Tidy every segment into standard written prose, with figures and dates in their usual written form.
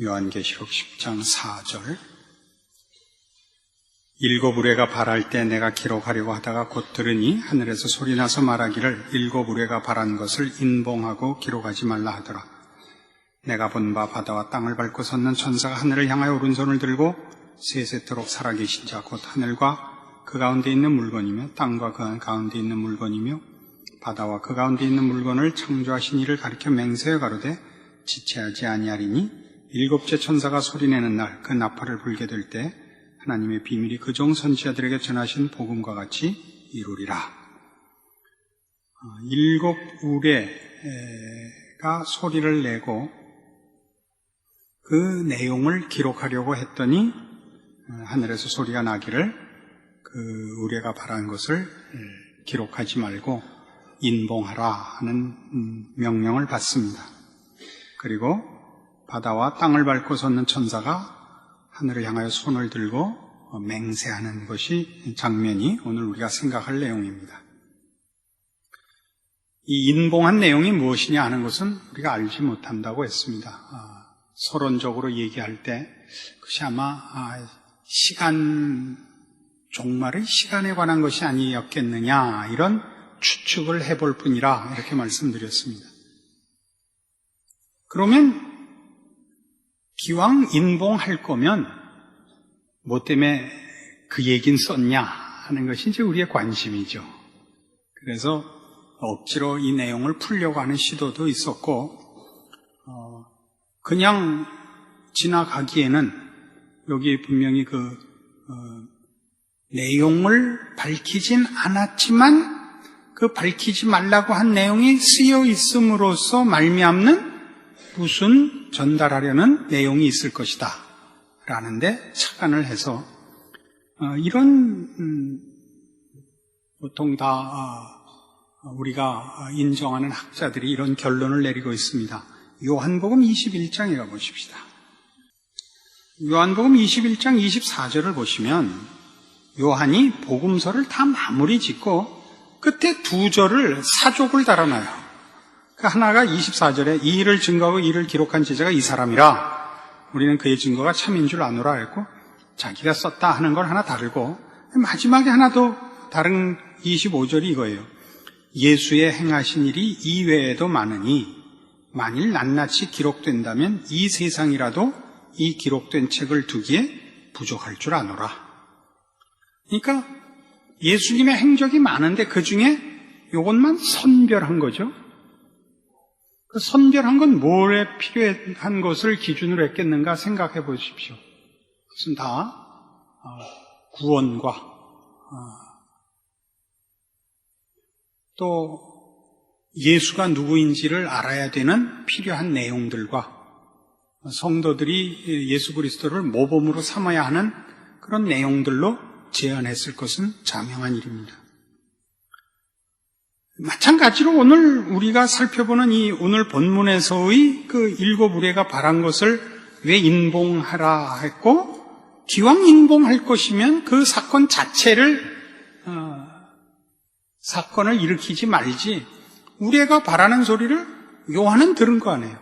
요한계시록 10장 4절. 일곱 우레가 발할 때 내가 기록하려고 하다가 곧 들으니 하늘에서 소리나서 말하기를 일곱 우레가 발한 것을 인봉하고 기록하지 말라 하더라. 내가 본 바 바다와 땅을 밟고 섰는 천사가 하늘을 향하여 오른손을 들고 세세토록 살아계신 자 곧 하늘과 그 가운데 있는 물건이며 땅과 그 가운데 있는 물건이며 바다와 그 가운데 있는 물건을 창조하신 이를 가리켜 맹세하여 가로되 지체하지 아니하리니 일곱째 천사가 소리내는 날 그 나팔을 불게 될 때 하나님의 비밀이 그종 선지자들에게 전하신 복음과 같이 이루리라. 일곱 우레가 소리를 내고 그 내용을 기록하려고 했더니 하늘에서 소리가 나기를 그 우레가 발한 것을 기록하지 말고 인봉하라 하는 명령을 받습니다. 그리고 바다와 땅을 밟고 섰는 천사가 하늘을 향하여 손을 들고 맹세하는 것이 장면이 오늘 우리가 생각할 내용입니다. 이 인봉한 내용이 무엇이냐 하는 것은 우리가 알지 못한다고 했습니다. 서론적으로 얘기할 때 그것이 아마 시간, 종말의 시간에 관한 것이 아니었겠느냐 이런 추측을 해볼 뿐이라 이렇게 말씀드렸습니다. 그러면 기왕 인봉할 거면 뭐 때문에 그 얘기는 썼냐 하는 것이 이제 우리의 관심이죠. 그래서 억지로 이 내용을 풀려고 하는 시도도 있었고 그냥 지나가기에는 여기 분명히 내용을 밝히진 않았지만 그 밝히지 말라고 한 내용이 쓰여 있음으로써 말미암는 무슨 전달하려는 내용이 있을 것이다 라는데 착안을 해서 이런 보통 다 우리가 인정하는 학자들이 이런 결론을 내리고 있습니다. 요한복음 21장에 가보십시다. 요한복음 21장 24절을 보시면 요한이 복음서를 다 마무리 짓고 끝에 두 절을 사족을 달아놔요. 하나가 24절에 이 일을 증거하고 이 일을 기록한 제자가 이 사람이라 우리는 그의 증거가 참인 줄 아노라 했고 자기가 썼다 하는 걸 하나 다르고 마지막에 하나 더 다른 25절이 이거예요. 예수의 행하신 일이 이외에도 많으니 만일 낱낱이 기록된다면 이 세상이라도 이 기록된 책을 두기에 부족할 줄 아노라. 그러니까 예수님의 행적이 많은데 그 중에 이것만 선별한 거죠. 그 선별한 건 뭐에 필요한 것을 기준으로 했겠는가 생각해 보십시오. 그것은 다 구원과 또 예수가 누구인지를 알아야 되는 필요한 내용들과 성도들이 예수 그리스도를 모범으로 삼아야 하는 그런 내용들로 제안했을 것은 자명한 일입니다. 마찬가지로 오늘 우리가 살펴보는 이 오늘 본문에서의 그 일곱 우레가 발한 것을 왜 인봉하라 했고 기왕 인봉할 것이면 그 사건 자체를 사건을 일으키지 말지 우레가 발하는 소리를 요한은 들은 거 아니에요.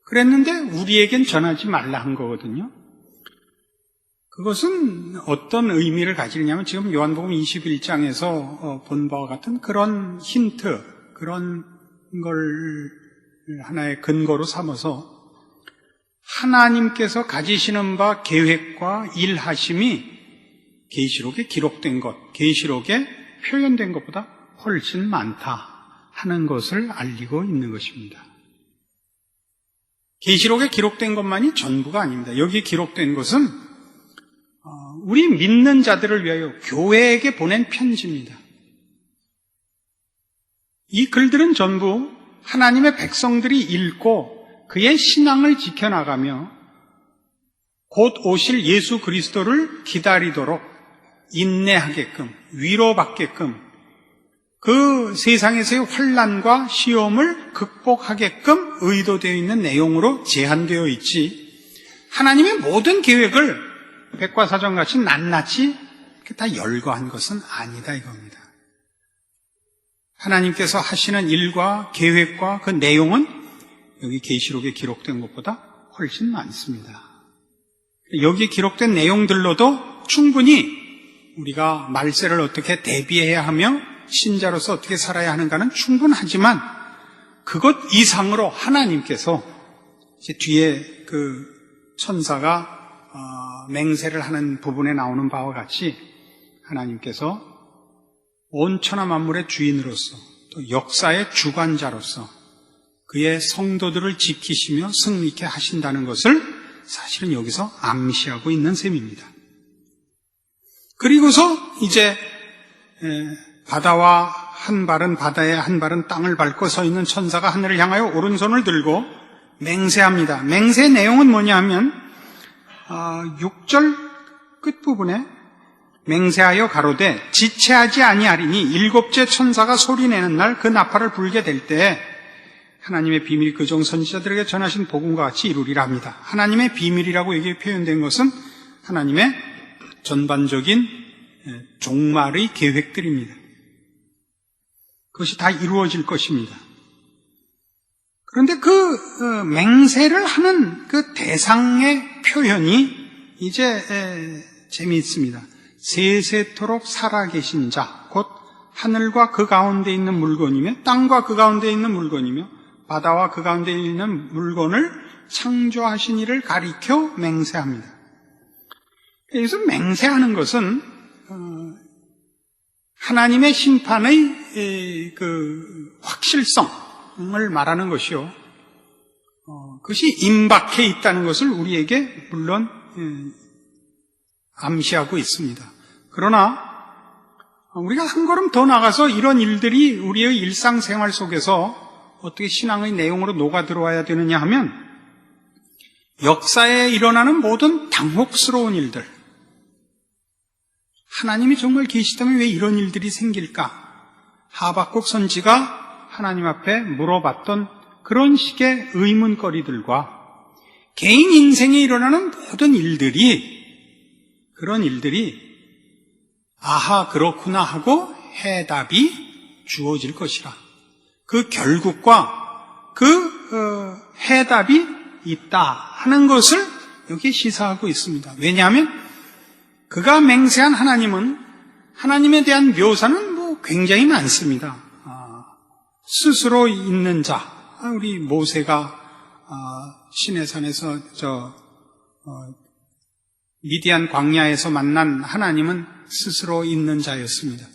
그랬는데 우리에겐 전하지 말라 한 거거든요. 그것은 어떤 의미를 가지느냐면 지금 요한복음 21장에서 본 바와 같은 그런 힌트, 그런 걸 하나의 근거로 삼아서 하나님께서 가지시는 바 계획과 일하심이 계시록에 기록된 것, 계시록에 표현된 것보다 훨씬 많다 하는 것을 알리고 있는 것입니다. 계시록에 기록된 것만이 전부가 아닙니다. 여기 기록된 것은 우리 믿는 자들을 위하여 교회에게 보낸 편지입니다. 이 글들은 전부 하나님의 백성들이 읽고 그의 신앙을 지켜나가며 곧 오실 예수 그리스도를 기다리도록 인내하게끔 위로받게끔 그 세상에서의 환난과 시험을 극복하게끔 의도되어 있는 내용으로 제한되어 있지 하나님의 모든 계획을 백과사전같이 낱낱이 다 열거한 것은 아니다 이겁니다. 하나님께서 하시는 일과 계획과 그 내용은 여기 계시록에 기록된 것보다 훨씬 많습니다. 여기에 기록된 내용들로도 충분히 우리가 말세를 어떻게 대비해야 하며 신자로서 어떻게 살아야 하는가는 충분하지만 그것 이상으로 하나님께서 이제 뒤에 그 천사가 맹세를 하는 부분에 나오는 바와 같이 하나님께서 온 천하 만물의 주인으로서 또 역사의 주관자로서 그의 성도들을 지키시며 승리케 하신다는 것을 사실은 여기서 암시하고 있는 셈입니다. 그리고서 이제 바다와 한 발은 바다에 한 발은 땅을 밟고 서 있는 천사가 하늘을 향하여 오른손을 들고 맹세합니다. 맹세의 내용은 뭐냐 하면 6절 끝부분에 맹세하여 가로되 지체하지 아니하리니 일곱째 천사가 소리내는 날 그 나팔을 불게 될 때에 하나님의 비밀 그종 선지자들에게 전하신 복음과 같이 이루리라 합니다. 하나님의 비밀이라고 여기 표현된 것은 하나님의 전반적인 종말의 계획들입니다. 그것이 다 이루어질 것입니다. 그런데 그 맹세를 하는 그 대상의 표현이 이제 재미있습니다. 세세토록 살아계신 자, 곧 하늘과 그 가운데 있는 물건이며 땅과 그 가운데 있는 물건이며 바다와 그 가운데 있는 물건을 창조하신 이를 가리켜 맹세합니다. 여기서 맹세하는 것은 하나님의 심판의 그 확실성을 말하는 것이요. 그것이 임박해 있다는 것을 우리에게 물론 암시하고 있습니다. 그러나 우리가 한 걸음 더 나가서 이런 일들이 우리의 일상생활 속에서 어떻게 신앙의 내용으로 녹아들어와야 되느냐 하면 역사에 일어나는 모든 당혹스러운 일들, 하나님이 정말 계시다면 왜 이런 일들이 생길까? 하박국 선지가 하나님 앞에 물어봤던 그런 식의 의문거리들과 개인 인생에 일어나는 모든 일들이, 그런 일들이 아하 그렇구나 하고 해답이 주어질 것이라. 그 결국과 그 해답이 있다 하는 것을 여기 시사하고 있습니다. 왜냐하면 그가 맹세한 하나님은, 하나님에 대한 묘사는 굉장히 많습니다. 스스로 있는 자, 우리 모세가 시내산에서 미디안 광야에서 만난 하나님은 스스로 있는 자였습니다.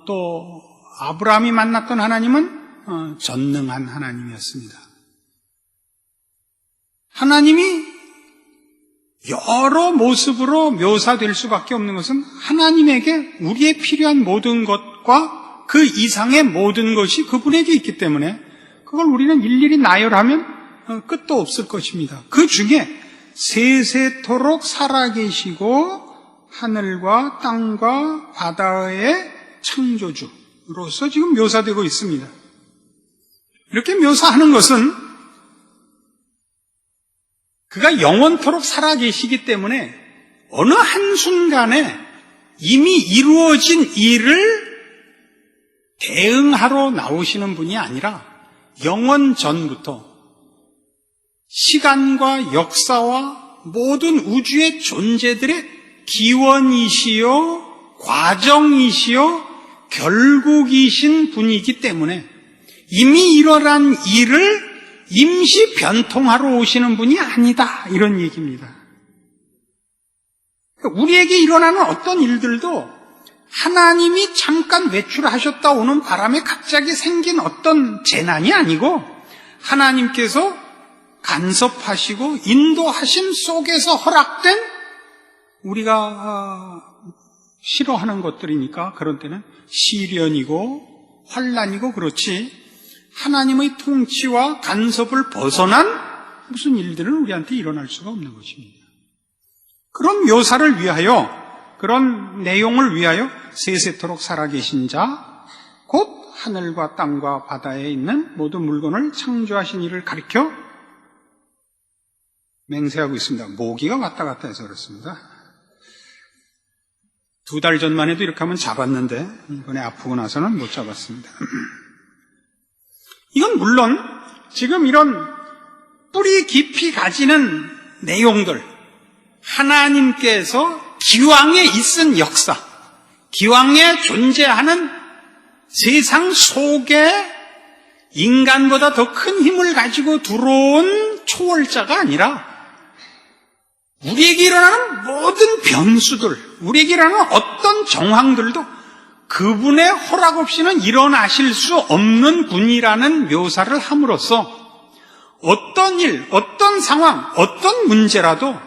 또 아브라함이 만났던 하나님은 전능한 하나님이었습니다. 하나님이 여러 모습으로 묘사될 수밖에 없는 것은 하나님에게 우리의 필요한 모든 것과 그 이상의 모든 것이 그분에게 있기 때문에 그걸 우리는 일일이 나열하면 끝도 없을 것입니다. 그 중에 세세토록 살아계시고 하늘과 땅과 바다의 창조주로서 지금 묘사되고 있습니다. 이렇게 묘사하는 것은 그가 영원토록 살아계시기 때문에 어느 한순간에 이미 이루어진 일을 대응하러 나오시는 분이 아니라 영원 전부터 시간과 역사와 모든 우주의 존재들의 기원이시요, 과정이시요, 결국이신 분이기 때문에 이미 일어난 일을 임시 변통하러 오시는 분이 아니다, 이런 얘기입니다. 우리에게 일어나는 어떤 일들도 하나님이 잠깐 외출하셨다 오는 바람에 갑자기 생긴 어떤 재난이 아니고 하나님께서 간섭하시고 인도하신 속에서 허락된 우리가 싫어하는 것들이니까 그런 때는 시련이고 환난이고 그렇지 하나님의 통치와 간섭을 벗어난 무슨 일들은 우리한테 일어날 수가 없는 것입니다. 그런 묘사를 위하여, 그런 내용을 위하여 세세토록 살아계신 자, 곧 하늘과 땅과 바다에 있는 모든 물건을 창조하신 이를 가리켜 맹세하고 있습니다. 모기가 왔다 갔다 해서 그렇습니다. 2달 전만 해도 이렇게 하면 잡았는데 이번에 아프고 나서는 못 잡았습니다. 이건 물론 지금 이런 뿌리 깊이 가지는 내용들, 하나님께서 기왕에 있은 역사, 기왕에 존재하는 세상 속에 인간보다 더 큰 힘을 가지고 들어온 초월자가 아니라 우리에게 일어나는 모든 변수들, 우리에게 일어나는 어떤 정황들도 그분의 허락 없이는 일어나실 수 없는 분이라는 묘사를 함으로써 어떤 일, 어떤 상황, 어떤 문제라도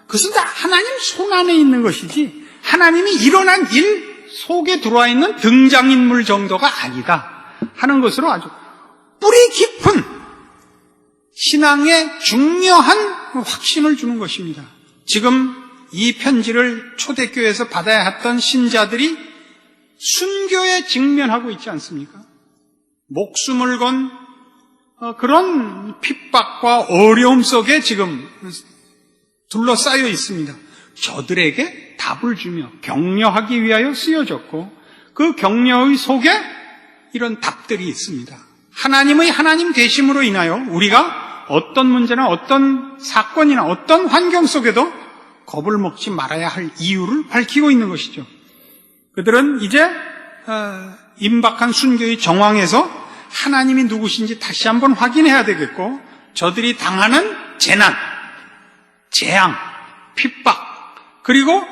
그것은 다 하나님 손 안에 있는 것이지 하나님이 일어난 일 속에 들어와 있는 등장인물 정도가 아니다 하는 것으로 아주 뿌리 깊은 신앙의 중요한 확신을 주는 것입니다. 지금 이 편지를 초대교회에서 받아야 했던 신자들이 순교에 직면하고 있지 않습니까? 목숨을 건 그런 핍박과 어려움 속에 지금 둘러싸여 있습니다. 저들에게 답을 주며 격려하기 위하여 쓰여졌고 그 격려의 속에 이런 답들이 있습니다. 하나님의 하나님 되심으로 인하여 우리가 어떤 문제나 어떤 사건이나 어떤 환경 속에도 겁을 먹지 말아야 할 이유를 밝히고 있는 것이죠. 그들은 이제 임박한 순교의 정황에서 하나님이 누구신지 다시 한번 확인해야 되겠고 저들이 당하는 재난, 재앙, 핍박 그리고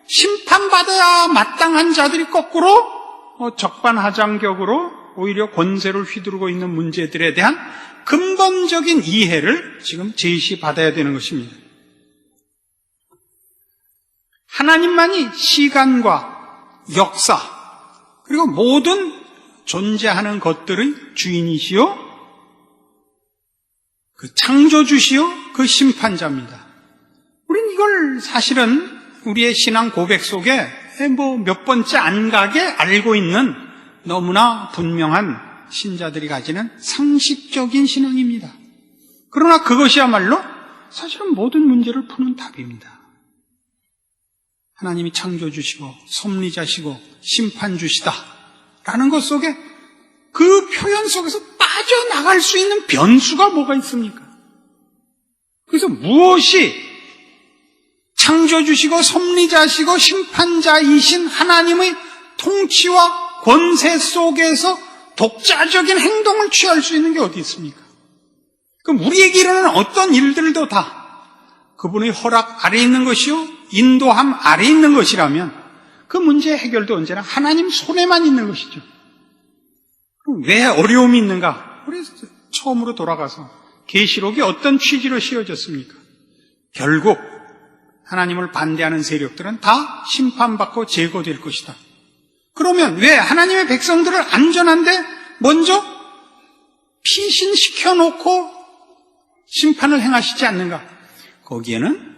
심판받아야 마땅한 자들이 거꾸로 적반하장격으로 오히려 권세를 휘두르고 있는 문제들에 대한 근본적인 이해를 지금 제시받아야 되는 것입니다. 하나님만이 시간과 역사 그리고 모든 존재하는 것들의 주인이시요 그 창조주시요 그 심판자입니다. 우린 이걸 사실은 우리의 신앙 고백 속에 몇 번째 안 가게 알고 있는 너무나 분명한 신자들이 가지는 상식적인 신앙입니다. 그러나 그것이야말로 사실은 모든 문제를 푸는 답입니다. 하나님이 창조주시고 섭리자시고 심판주시다 라는 것 속에 그 표현 속에서 빠져나갈 수 있는 변수가 뭐가 있습니까? 그래서 무엇이 창조주시고 섭리자시고 심판자이신 하나님의 통치와 권세 속에서 독자적인 행동을 취할 수 있는 게 어디 있습니까? 그럼 우리에게 일어나는 어떤 일들도 다 그분의 허락 아래 있는 것이요 인도함 아래 있는 것이라면 그 문제의 해결도 언제나 하나님 손에만 있는 것이죠. 그럼 왜 어려움이 있는가? 우리 처음으로 돌아가서 계시록이 어떤 취지로 씌워졌습니까? 결국 하나님을 반대하는 세력들은 다 심판받고 제거될 것이다. 그러면 왜 하나님의 백성들을 안전한데 먼저 피신시켜놓고 심판을 행하시지 않는가? 거기에는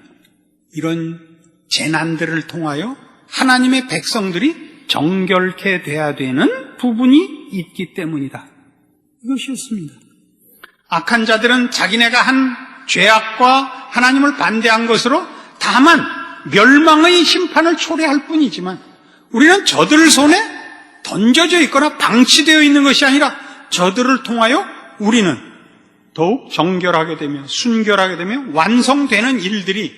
이런 재난들을 통하여 하나님의 백성들이 정결케 돼야 되는 부분이 있기 때문이다. 이것이었습니다. 악한 자들은 자기네가 한 죄악과 하나님을 반대한 것으로 다만 멸망의 심판을 초래할 뿐이지만 우리는 저들 손에 던져져 있거나 방치되어 있는 것이 아니라 저들을 통하여 우리는 더욱 정결하게 되며 순결하게 되며 완성되는 일들이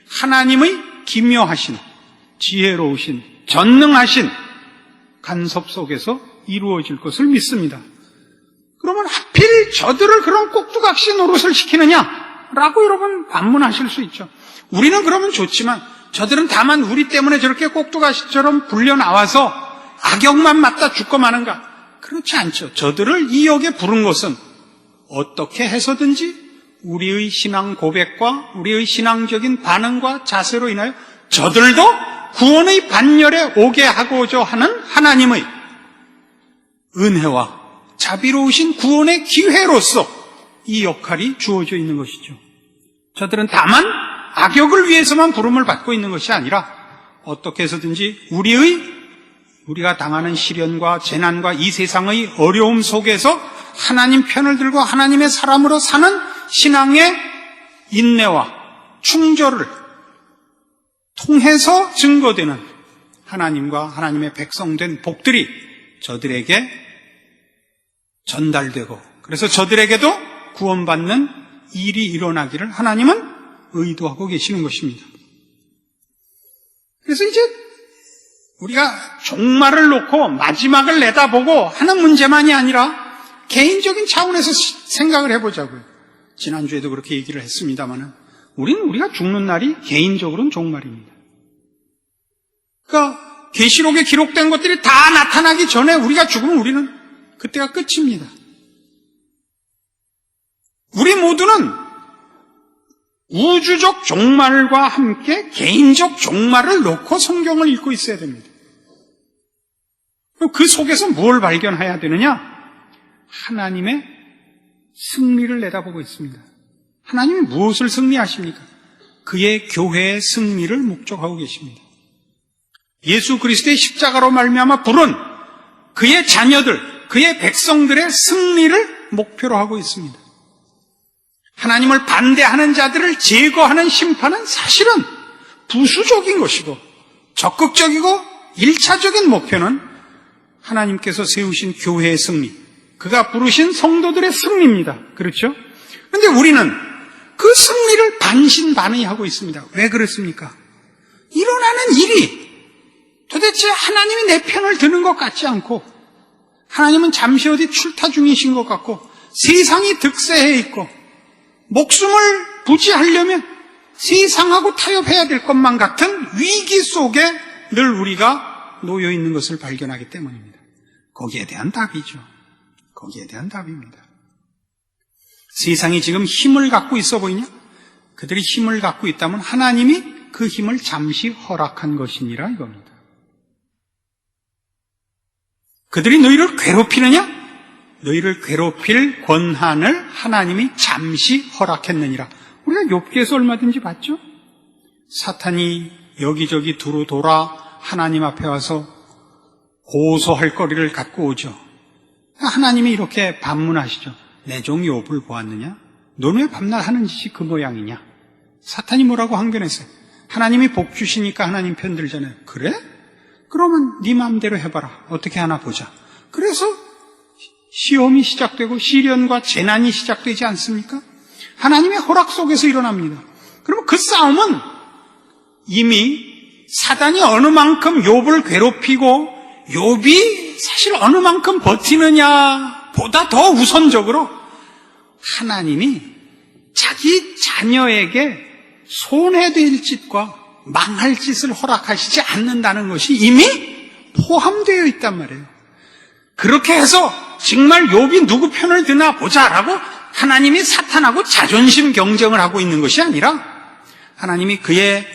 하나님의 기묘하신 지혜로우신 전능하신 간섭 속에서 이루어질 것을 믿습니다. 그러면 하필 저들을 그런 꼭두각시 노릇을 시키느냐라고 여러분 반문하실 수 있죠. 우리는 그러면 좋지만 저들은 다만 우리 때문에 저렇게 꼭두각시처럼 불려 나와서 악역만 맞다 죽고 마는가? 그렇지 않죠. 저들을 이 역에 부른 것은 어떻게 해서든지 우리의 신앙 고백과 우리의 신앙적인 반응과 자세로 인하여 저들도 구원의 반열에 오게 하고자 하는 하나님의 은혜와 자비로우신 구원의 기회로서 이 역할이 주어져 있는 것이죠. 저들은 다만 악역을 위해서만 부름을 받고 있는 것이 아니라 어떻게 해서든지 우리가 당하는 시련과 재난과 이 세상의 어려움 속에서 하나님 편을 들고 하나님의 사람으로 사는 신앙의 인내와 충절을 통해서 증거되는 하나님과 하나님의 백성된 복들이 저들에게 전달되고 그래서 저들에게도 구원받는 일이 일어나기를 하나님은 의도하고 계시는 것입니다. 그래서 이제 우리가 종말을 놓고 마지막을 내다보고 하는 문제만이 아니라 개인적인 차원에서 생각을 해보자고요. 지난주에도 그렇게 얘기를 했습니다마는 우리가 죽는 날이 개인적으로는 종말입니다. 그러니까 계시록에 기록된 것들이 다 나타나기 전에 우리가 죽으면 우리는 그때가 끝입니다. 우리 모두는 우주적 종말과 함께 개인적 종말을 놓고 성경을 읽고 있어야 됩니다. 그 속에서 뭘 발견해야 되느냐? 하나님의 승리를 내다보고 있습니다. 하나님이 무엇을 승리하십니까? 그의 교회의 승리를 목적하고 계십니다. 예수 그리스도의 십자가로 말미암아 부른 그의 자녀들, 그의 백성들의 승리를 목표로 하고 있습니다. 하나님을 반대하는 자들을 제거하는 심판은 사실은 부수적인 것이고 적극적이고 1차적인 목표는 하나님께서 세우신 교회의 승리, 그가 부르신 성도들의 승리입니다. 그렇죠? 그런데 우리는 그 승리를 반신반의하고 있습니다. 왜 그렇습니까? 일어나는 일이 도대체 하나님이 내 편을 드는 것 같지 않고, 하나님은 잠시 어디 출타 중이신 것 같고, 세상이 득세해 있고 목숨을 부지하려면 세상하고 타협해야 될 것만 같은 위기 속에 늘 우리가 놓여 있는 것을 발견하기 때문입니다. 거기에 대한 답이죠. 거기에 대한 답입니다. 세상이 지금 힘을 갖고 있어 보이냐? 그들이 힘을 갖고 있다면 하나님이 그 힘을 잠시 허락한 것이니라 이겁니다. 그들이 너희를 괴롭히느냐? 너희를 괴롭힐 권한을 하나님이 잠시 허락했느니라. 우리가 욥기에서 얼마든지 봤죠? 사탄이 여기저기 두루 돌아 하나님 앞에 와서 고소할 거리를 갖고 오죠. 하나님이 이렇게 반문하시죠. 내 종 욥을 보았느냐? 너는 왜 밤낮 하는 짓이 그 모양이냐? 사탄이 뭐라고 항변했어요? 하나님이 복 주시니까 하나님 편들잖아요. 그래? 그러면 네 마음대로 해봐라. 어떻게 하나 보자. 그래서 시험이 시작되고 시련과 재난이 시작되지 않습니까? 하나님의 허락 속에서 일어납니다. 그러면 그 싸움은 이미 사단이 어느 만큼 욥을 괴롭히고 욥이 사실 어느 만큼 버티느냐 보다 더 우선적으로 하나님이 자기 자녀에게 손해될 짓과 망할 짓을 허락하시지 않는다는 것이 이미 포함되어 있단 말이에요. 그렇게 해서 정말 욥이 누구 편을 드나 보자라고 하나님이 사탄하고 자존심 경쟁을 하고 있는 것이 아니라 하나님이 그의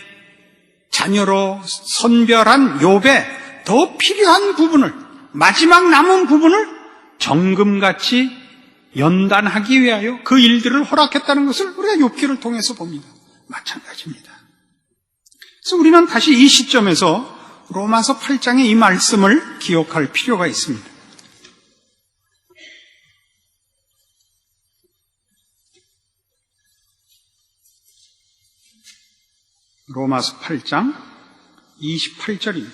자녀로 선별한 욥의 더 필요한 부분을, 마지막 남은 부분을 정금같이 연단하기 위하여 그 일들을 허락했다는 것을 우리가 욥기를 통해서 봅니다. 마찬가지입니다. 그래서 우리는 다시 이 시점에서 로마서 8장의 이 말씀을 기억할 필요가 있습니다. 로마서 8장 28절입니다.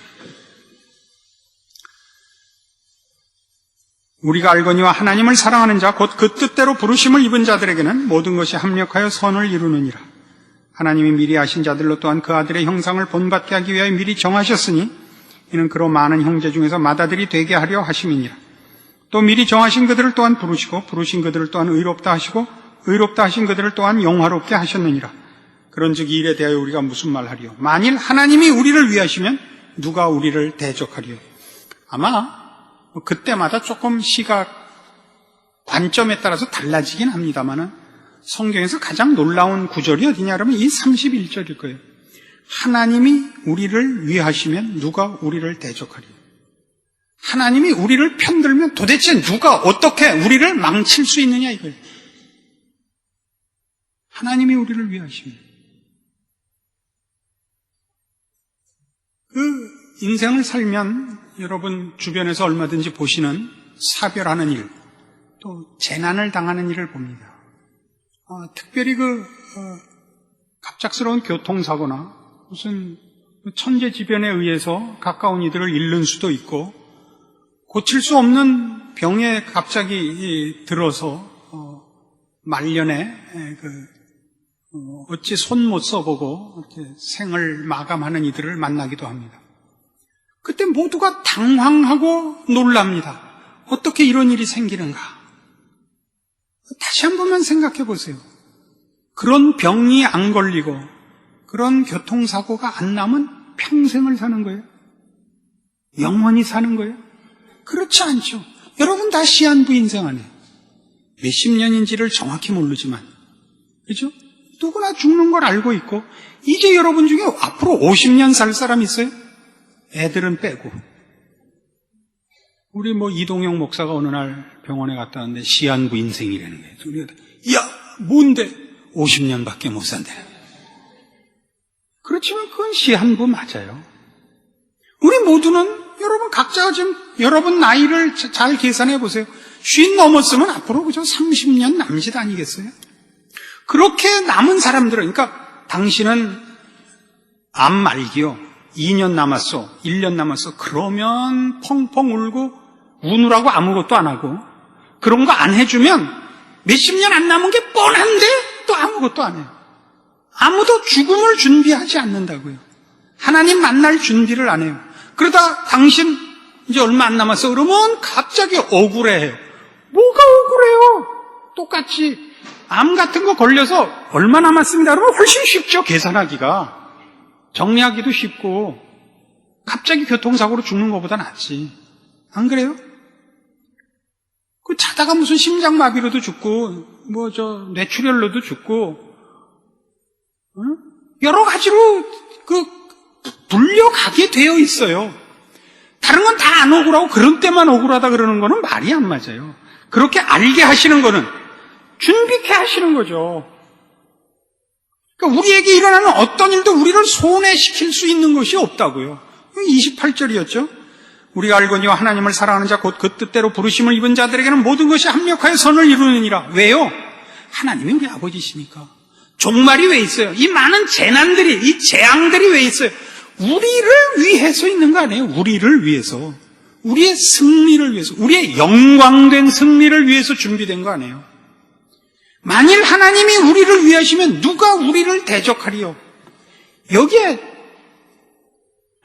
우리가 알거니와 하나님을 사랑하는 자 곧 그 뜻대로 부르심을 입은 자들에게는 모든 것이 합력하여 선을 이루느니라. 하나님이 미리 아신 자들로 또한 그 아들의 형상을 본받게 하기 위하여 미리 정하셨으니 이는 그로 많은 형제 중에서 맏아들이 되게 하려 하심이니라. 또 미리 정하신 그들을 또한 부르시고 부르신 그들을 또한 의롭다 하시고 의롭다 하신 그들을 또한 영화롭게 하셨느니라. 그런즉 이 일에 대하여 우리가 무슨 말하리요? 만일 하나님이 우리를 위하시면 누가 우리를 대적하리요? 아마 그때마다 조금 시각 관점에 따라서 달라지긴 합니다만은 성경에서 가장 놀라운 구절이 어디냐 그러면 이 31절일 거예요. 하나님이 우리를 위하시면 누가 우리를 대적하리요? 하나님이 우리를 편들면 도대체 누가 어떻게 우리를 망칠 수 있느냐 이거예요. 하나님이 우리를 위하시면. 그 인생을 살면 여러분 주변에서 얼마든지 보시는 사별하는 일, 또 재난을 당하는 일을 봅니다. 특별히 갑작스러운 교통사고나 무슨 천재지변에 의해서 가까운 이들을 잃는 수도 있고 고칠 수 없는 병에 갑자기 들어서 말년에 어찌 손 못 써보고 이렇게 생을 마감하는 이들을 만나기도 합니다. 그때 모두가 당황하고 놀랍니다. 어떻게 이런 일이 생기는가? 다시 한 번만 생각해 보세요. 그런 병이 안 걸리고 그런 교통사고가 안 나면 평생을 사는 거예요? 영원히 사는 거예요? 그렇지 않죠. 여러분 다 시한부 인생 안에 몇십 년인지를 정확히 모르지만, 그죠? 누구나 죽는 걸 알고 있고, 이제 여러분 중에 앞으로 50년 살 사람 있어요? 애들은 빼고. 우리 이동영 목사가 어느 날 병원에 갔다 왔는데 시한부 인생이라는 거예요. 우리가, 야, 뭔데? 50년밖에 못 산대. 그렇지만 그건 시한부 맞아요. 우리 모두는 여러분 각자가 지금 여러분 나이를 잘 계산해 보세요. 50 넘었으면 앞으로 그저 30년 남짓 아니겠어요? 그렇게 남은 사람들은, 그러니까 당신은 암 말기요. 2년 남았어. 1년 남았어. 그러면 펑펑 울고 우느라고 아무것도 안 하고, 그런 거 안 해주면 몇십 년 안 남은 게 뻔한데 또 아무것도 안 해요. 아무도 죽음을 준비하지 않는다고요. 하나님 만날 준비를 안 해요. 그러다 당신 이제 얼마 안 남았어 그러면 갑자기 억울해해요. 뭐가 억울해요? 똑같이 암 같은 거 걸려서 얼마 남았습니다 그러면 훨씬 쉽죠. 계산하기가. 정리하기도 쉽고 갑자기 교통사고로 죽는 것보다 낫지. 안 그래요? 그 자다가 무슨 심장마비로도 죽고 뇌출혈로도 죽고 여러 가지로 불려가게 되어 있어요. 다른 건 다 안 억울하고 그런 때만 억울하다 그러는 거는 말이 안 맞아요. 그렇게 알게 하시는 거는 준비케 하시는 거죠. 그러니까 우리에게 일어나는 어떤 일도 우리를 손해시킬 수 있는 것이 없다고요. 28절이었죠. 우리가 알거니와 하나님을 사랑하는 자 곧 그 뜻대로 부르심을 입은 자들에게는 모든 것이 합력하여 선을 이루느니라. 왜요? 하나님이 우리 아버지시니까. 종말이 왜 있어요? 이 많은 재난들이, 이 재앙들이 왜 있어요? 우리를 위해서 있는 거 아니에요? 우리를 위해서. 우리의 승리를 위해서, 우리의 영광된 승리를 위해서 준비된 거 아니에요? 만일 하나님이 우리를 위하시면 누가 우리를 대적하리요? 여기에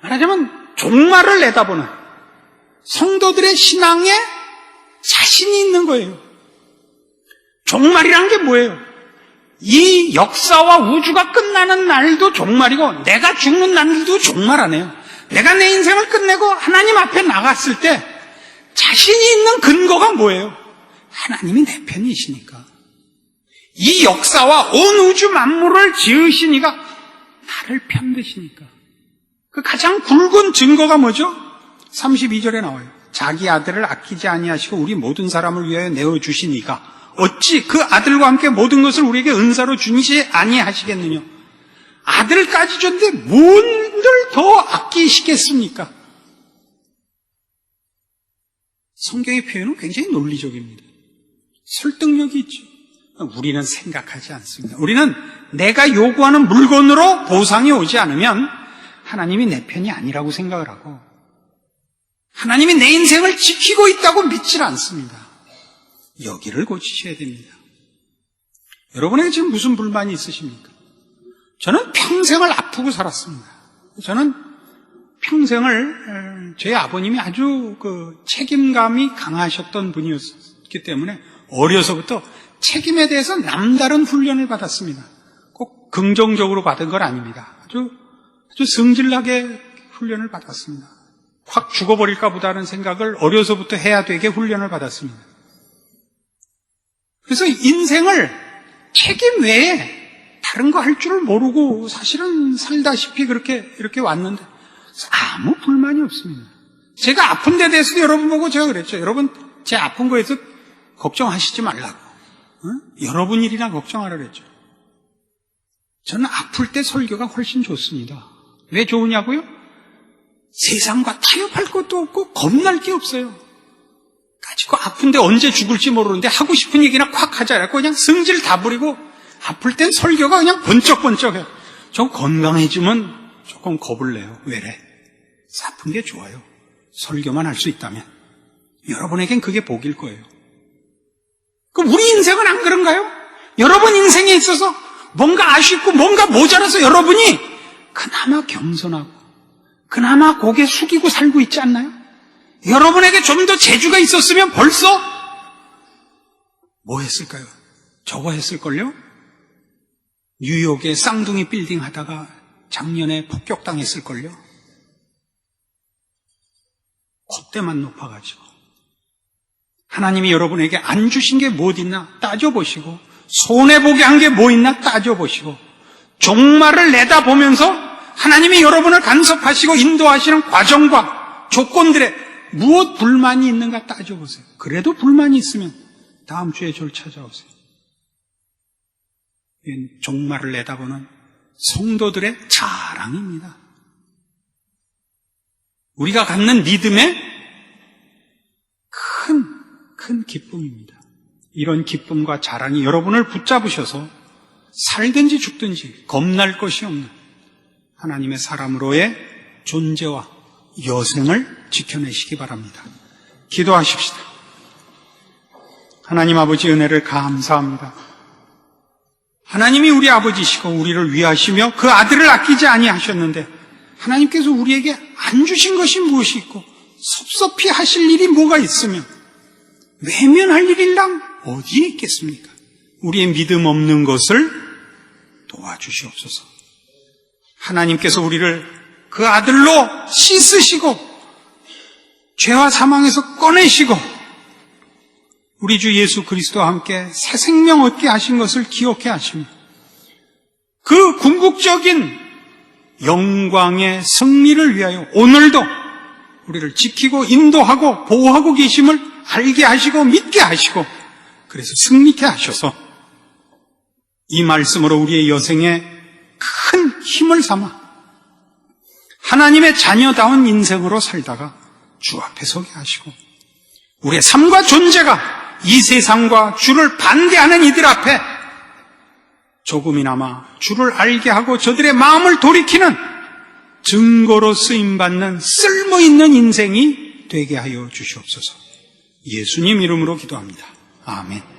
말하자면 종말을 내다보는 성도들의 신앙에 자신이 있는 거예요. 종말이란 게 뭐예요? 이 역사와 우주가 끝나는 날도 종말이고 내가 죽는 날도 종말 아니에요. 내가 내 인생을 끝내고 하나님 앞에 나갔을 때 자신이 있는 근거가 뭐예요? 하나님이 내 편이시니까. 이 역사와 온 우주 만물을 지으신 이가 나를 편드시니까. 그 가장 굵은 증거가 뭐죠? 32절에 나와요. 자기 아들을 아끼지 아니하시고 우리 모든 사람을 위하여 내어주신 이가 어찌 그 아들과 함께 모든 것을 우리에게 은사로 주시지 아니하시겠느냐. 아들까지 줬는데 뭔들 더 아끼시겠습니까? 성경의 표현은 굉장히 논리적입니다. 설득력이 있죠. 우리는 생각하지 않습니다. 우리는 내가 요구하는 물건으로 보상이 오지 않으면 하나님이 내 편이 아니라고 생각을 하고 하나님이 내 인생을 지키고 있다고 믿질 않습니다. 여기를 고치셔야 됩니다. 여러분에게 지금 무슨 불만이 있으십니까? 저는 평생을 아프고 살았습니다. 저는 평생을 제 아버님이 아주 책임감이 강하셨던 분이었기 때문에 어려서부터 책임에 대해서 남다른 훈련을 받았습니다. 꼭 긍정적으로 받은 건 아닙니다. 아주 성질나게 훈련을 받았습니다. 확 죽어버릴까 보다는 생각을 어려서부터 해야 되게 훈련을 받았습니다. 그래서 인생을 책임 외에 다른 거 할 줄을 모르고 사실은 살다시피 이렇게 왔는데 아무 불만이 없습니다. 제가 아픈 데 대해서도 여러분 보고 제가 그랬죠. 여러분 제 아픈 거에서 걱정하시지 말라고. 여러분 일이나 걱정하라 그랬죠. 저는 아플 때 설교가 훨씬 좋습니다. 왜 좋으냐고요? 세상과 타협할 것도 없고 겁날 게 없어요. 가지고 아픈데 언제 죽을지 모르는데 하고 싶은 얘기나 콱 하자. 그냥 성질 다 부리고 아플 땐 설교가 그냥 번쩍번쩍해요. 저 건강해지면 조금 겁을 내요. 왜래? 아픈 게 좋아요. 설교만 할 수 있다면. 여러분에겐 그게 복일 거예요. 그럼 우리 인생은 안 그런가요? 여러분 인생에 있어서 뭔가 아쉽고 뭔가 모자라서 여러분이 그나마 겸손하고 그나마 고개 숙이고 살고 있지 않나요? 여러분에게 좀 더 재주가 있었으면 벌써 뭐 했을까요? 저거 했을걸요? 뉴욕의 쌍둥이 빌딩 하다가 작년에 폭격당했을걸요? 콧대만 높아가지고 하나님이 여러분에게 안 주신 게 뭐 있나 따져보시고 손해보게 한 게 뭐 있나 따져보시고 종말을 내다보면서 하나님이 여러분을 간섭하시고 인도하시는 과정과 조건들에 무엇 불만이 있는가 따져보세요. 그래도 불만이 있으면 다음 주에 저를 찾아오세요. 이건 종말을 내다보는 성도들의 자랑입니다. 우리가 갖는 믿음의 큰 기쁨입니다. 이런 기쁨과 자랑이 여러분을 붙잡으셔서 살든지 죽든지 겁날 것이 없는 하나님의 사람으로의 존재와 여생을 지켜내시기 바랍니다. 기도하십시다. 하나님 아버지 은혜를 감사합니다. 하나님이 우리 아버지시고 우리를 위하시며 그 아들을 아끼지 아니하셨는데 하나님께서 우리에게 안 주신 것이 무엇이 있고 섭섭히 하실 일이 뭐가 있으며 외면할 일이랑 어디에 있겠습니까? 우리의 믿음 없는 것을 도와주시옵소서. 하나님께서 우리를 그 아들로 씻으시고 죄와 사망에서 꺼내시고 우리 주 예수 그리스도와 함께 새 생명 얻게 하신 것을 기억해 하시며 그 궁극적인 영광의 승리를 위하여 오늘도 우리를 지키고 인도하고 보호하고 계심을 알게 하시고 믿게 하시고 그래서 승리케 하셔서 이 말씀으로 우리의 여생에 큰 힘을 삼아 하나님의 자녀다운 인생으로 살다가 주 앞에 서게 하시고 우리의 삶과 존재가 이 세상과 주를 반대하는 이들 앞에 조금이나마 주를 알게 하고 저들의 마음을 돌이키는 증거로 쓰임받는 쓸모있는 인생이 되게 하여 주시옵소서. 예수님 이름으로 기도합니다. 아멘.